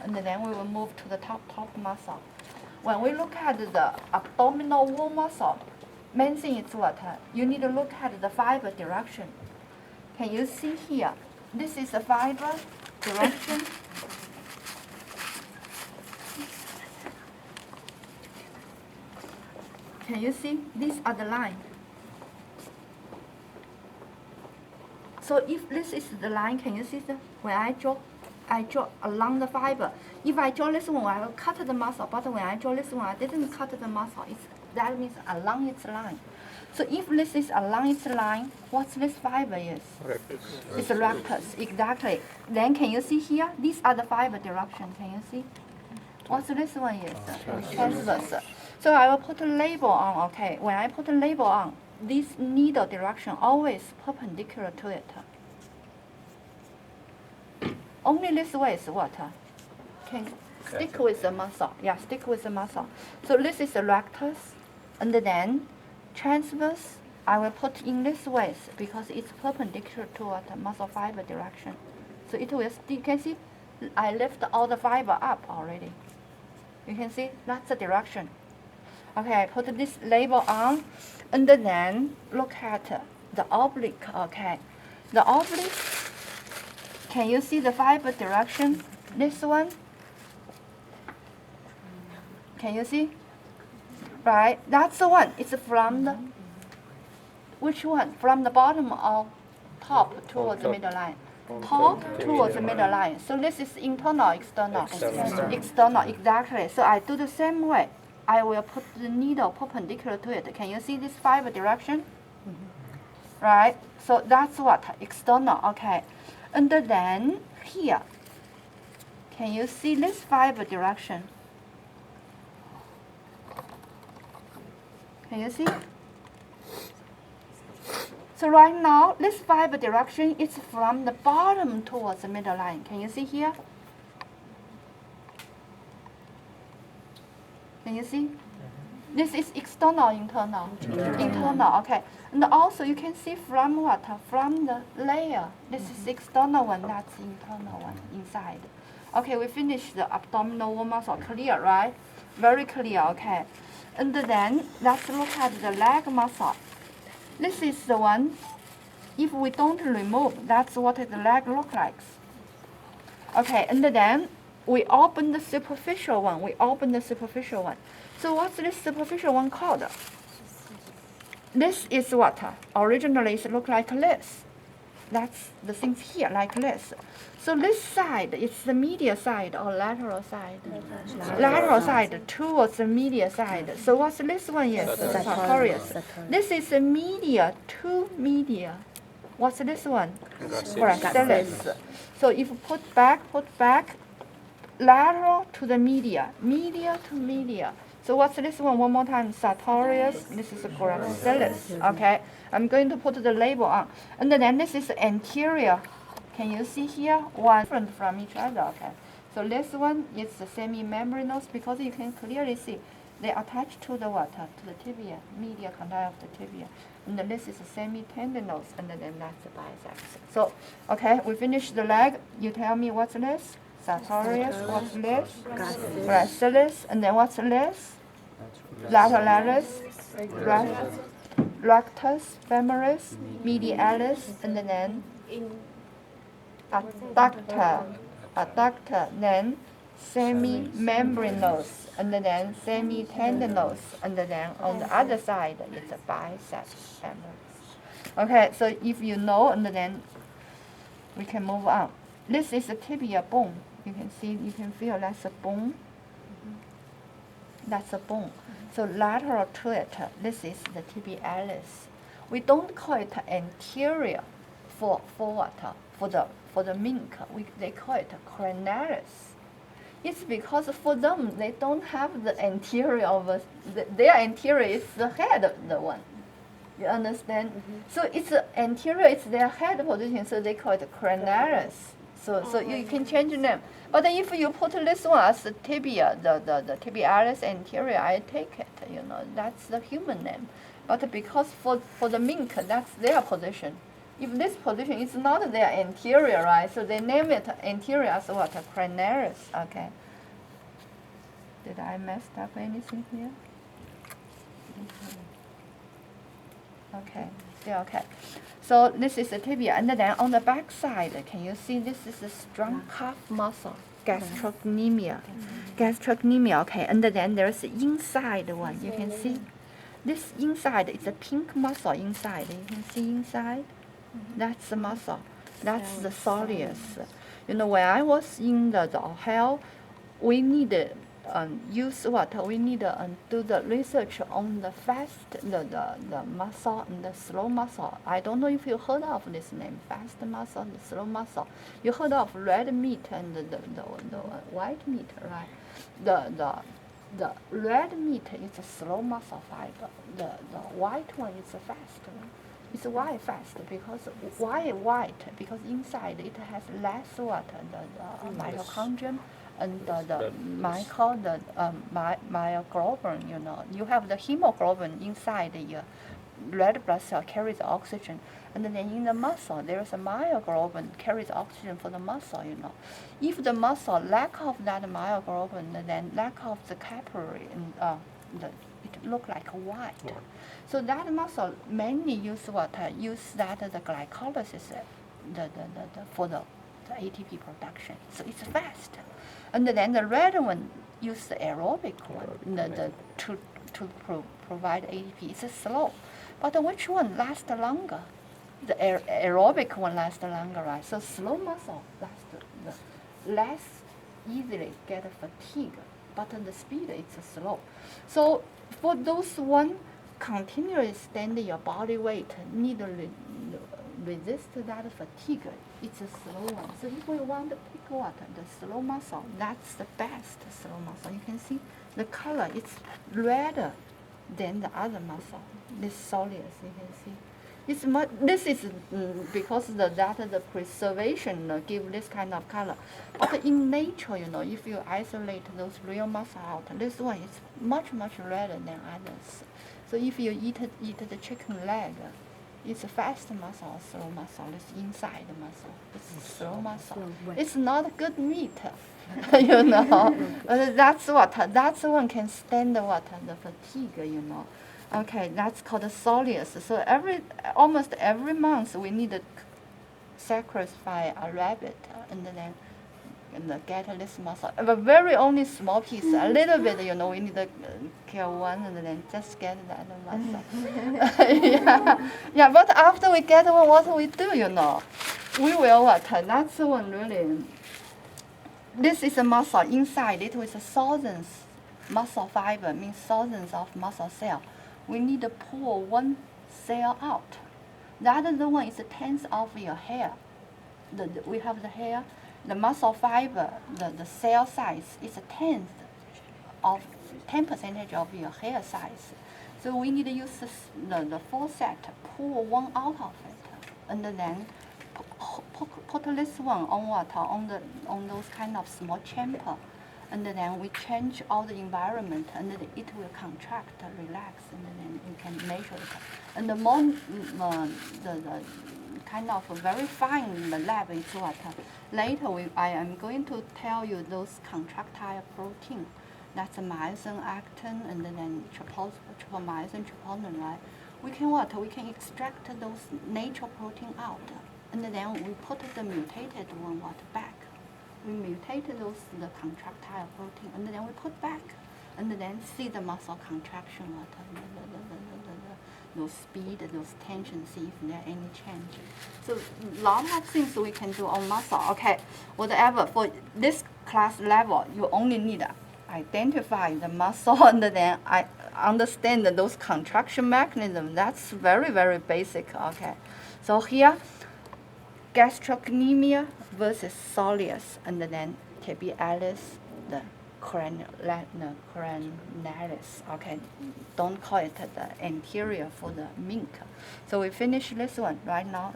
and then we will move to the top muscle. When we look at the abdominal wall muscle, main thing is what? You need to look at the fiber direction. Can you see here? This is the fiber direction. Can you see? These are the line. So if this is the line, can you see when I draw along the fiber. If I draw this one, I will cut the muscle. But when I draw this one, I didn't cut the muscle. That means along its line. So if this is along its line, what's this fiber is? Rectus. It's a rectus, exactly. Then can you see here? These are the fiber direction. Can you see? What's this one is? Transverse. So I will put a label on, okay. When I put a label on, this needle direction always perpendicular to it. Only this way is what? Can stick with the muscle. Yeah, stick with the muscle. So this is the rectus, and then transverse, I will put in this way because it's perpendicular to what? Muscle fiber direction. So it will, you can see, I lift all the fiber up already. You can see that's the direction. Okay, I put this label on, and then look at the oblique, okay. The oblique, can you see the fiber direction? This one? Can you see? Right, that's the one. It's from the, which one? From the bottom or top towards the middle line? Top towards the middle line. So this is internal, external? External, exactly. So I do the same way. I will put the needle perpendicular to it. Can you see this fiber direction? Right, so that's what? External, okay. And then here, can you see this fiber direction? Can you see? So right now, this fiber direction is from the bottom towards the middle line. Can you see here? Can you see? This is external, internal? Internal, okay. And also you can see from what? From the layer. This is external one, that's internal one, inside. Okay, we finished the abdominal wall muscle. Clear, right? Very clear, okay. And then let's look at the leg muscle. This is the one, if we don't remove, that's what the leg looks like. Okay, and then we open the superficial one. So what's this superficial one called? This is what? Originally it looked like this. That's the things here, like this. So this side is the medial side or lateral side? Lateral side towards the medial side. So what's this one is? Sartorius. This is the media to media. What's this one? Gracilis. So if you put back, lateral to the media to media. So what's this one? One more time, sartorius. This is gracilis. Okay, I'm going to put the label on. And then this is anterior. Can you see here? One different from each other. Okay. So this one is the semi-membranous because you can clearly see they attach to the what? To the tibia, medial condyle of the tibia. And then this is a semi-tendinous, and then that's the biceps. So, okay, we finished the leg. You tell me what's this? Sartorius. What's this? Gracilis. And then what's this? Lateralis. Rectus, femoris, medialis, and then adductor, then semi-membranous, and then semi-tendinous, and then on the other side it's a biceps femoris. Okay, so if you know, and then we can move on. This is a tibia bone. You can see, you can feel that's a bone. That's a bone. So lateral to it, this is the tibialis. We don't call it anterior for what? For the mink. They call it cranialis. It's because for them they don't have the anterior of their anterior is the head of the one. You understand? So it's anterior, it's their head position, so they call it cranialis. So you can change the name. But if you put this one as the tibia, the tibialis anterior, I take it, that's the human name. But because for the mink, that's their position. if this position is not their anterior, right? So they name it anterior as what? Cranalis, okay. Did I mess up anything here? Okay, still okay. So this is the tibia, and then on the back side, can you see this is a strong calf muscle, gastrocnemius. Gastrocnemius, okay, and then there's the inside one. You can see this inside is a pink muscle inside. You can see inside. That's the muscle. That's the soleus. You know, when I was in the Ohio, we need use what? We need do the research on the fast, the muscle and the slow muscle. I don't know if you heard of this name, fast muscle and slow muscle. You heard of red meat and the white meat, right? The red meat is a slow muscle fiber. The white one is a fast one. It's why fast? Because why white? Because inside it has less water, the mitochondrion and the myoglobin. You know, you have the hemoglobin inside your red blood cell carries oxygen, and then in the muscle there is a myoglobin carries oxygen for the muscle. You know, if the muscle lack of that myoglobin, then lack of the capillary, and it look like white. Yeah. So that muscle mainly use what? Use that the glycolysis, for the ATP production. So it's fast, and then the red one use the aerobic one, to provide ATP. It's slow, but which one lasts longer? The aerobic one lasts longer, right? So slow muscle lasts less easily get fatigue, but the speed is slow. So for those one continuously stand your body weight, need to resist that fatigue, it's a slow one. So if we want to pick what? The slow muscle, that's the best slow muscle. You can see the color, it's redder than the other muscle. This soleus, you can see. It's much, this is because the preservation give this kind of color. But in nature, you know, if you isolate those real muscle out, this one is much redder than others. So if you eat the chicken leg, it's a fast muscle or slow muscle. It's inside the muscle. It's slow muscle. It's not good meat, you know. That's one can stand what? The fatigue, you know. Okay, that's called the soleus. So almost every month we need to sacrifice a rabbit and then get this muscle. But very only small piece, a little bit, you know, we need to kill one and then just get that muscle. yeah. But after we get one, what we do, you know? We will what? That's one really. This is a muscle inside it with thousands muscle fiber, means thousands of muscle cell. We need to pull one cell out. The other one is a tenth of your hair. We have the hair, the muscle fiber, the cell size is a 10% of your hair size. So we need to use the forceps, pull one out of it, and then put this one on what? On those kind of small chamber. And then we change all the environment, and then it will contract, relax, and then you can measure it. And the more the kind of very fine in the lab is what? Later I am going to tell you those contractile protein. That's myosin, actin, and then trypomyosin, troponin, right? We can what? We can extract those natural protein out, and then we put the mutated one back. We mutate the contractile protein, and then we put back, and then see the muscle contraction, those speed, those tension, see if there are any change. So a lot of things we can do on muscle. Okay, whatever. For this class level, you only need to identify the muscle, and then I understand those contraction mechanisms. That's very basic. Okay, so here, gastrocnemius versus soleus, and then tibialis, the cranalis. Okay, don't call it the anterior for the mink. So we finish this one right now.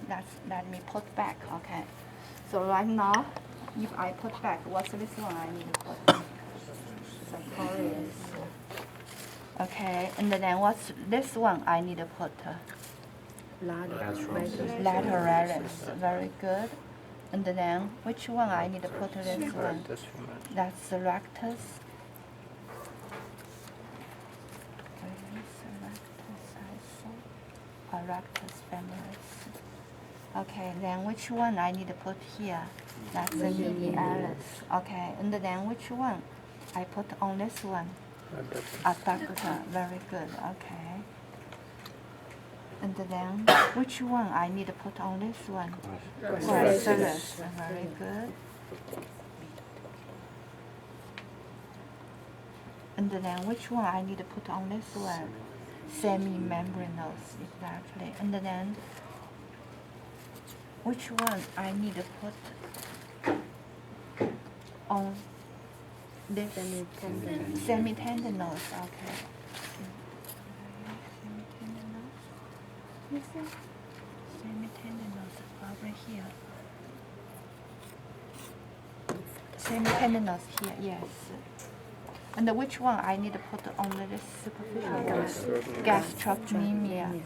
Let me put back. Okay, so right now, if I put back, what's this one I need to put? Sartorius. Okay, and then what's this one I need to put? Lateralis, very good. And then which one I need to put this one? That's the rectus. Where is the rectus? I saw. Rectus femoris. Okay, then which one I need to put here? That's the medialis. Okay, and then which one I put on this one? Adductor, very good, okay. And then which one I need to put on this one? Gracilis, very good. And then which one I need to put on this one? Semi-membranous, exactly. And then which one I need to put on this? Semitendinous, okay. Semitendinous over here. Semitendinous here, yes. And which one I need to put on this superficial? Gastrocnemius.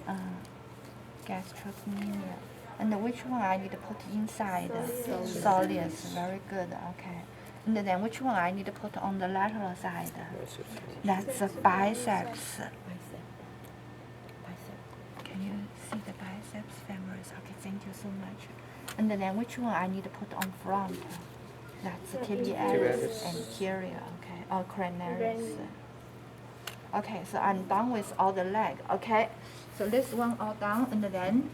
Gastrocnemius. And which one I need to put inside? Soleus, very good, okay. And then which one I need to put on the lateral side? That's the biceps. Can you see the biceps femoris? Okay, thank you so much. And then which one I need to put on front? That's the tibialis anterior, okay, or cranialis. Okay, so I'm done with all the leg, okay? So this one all done, and then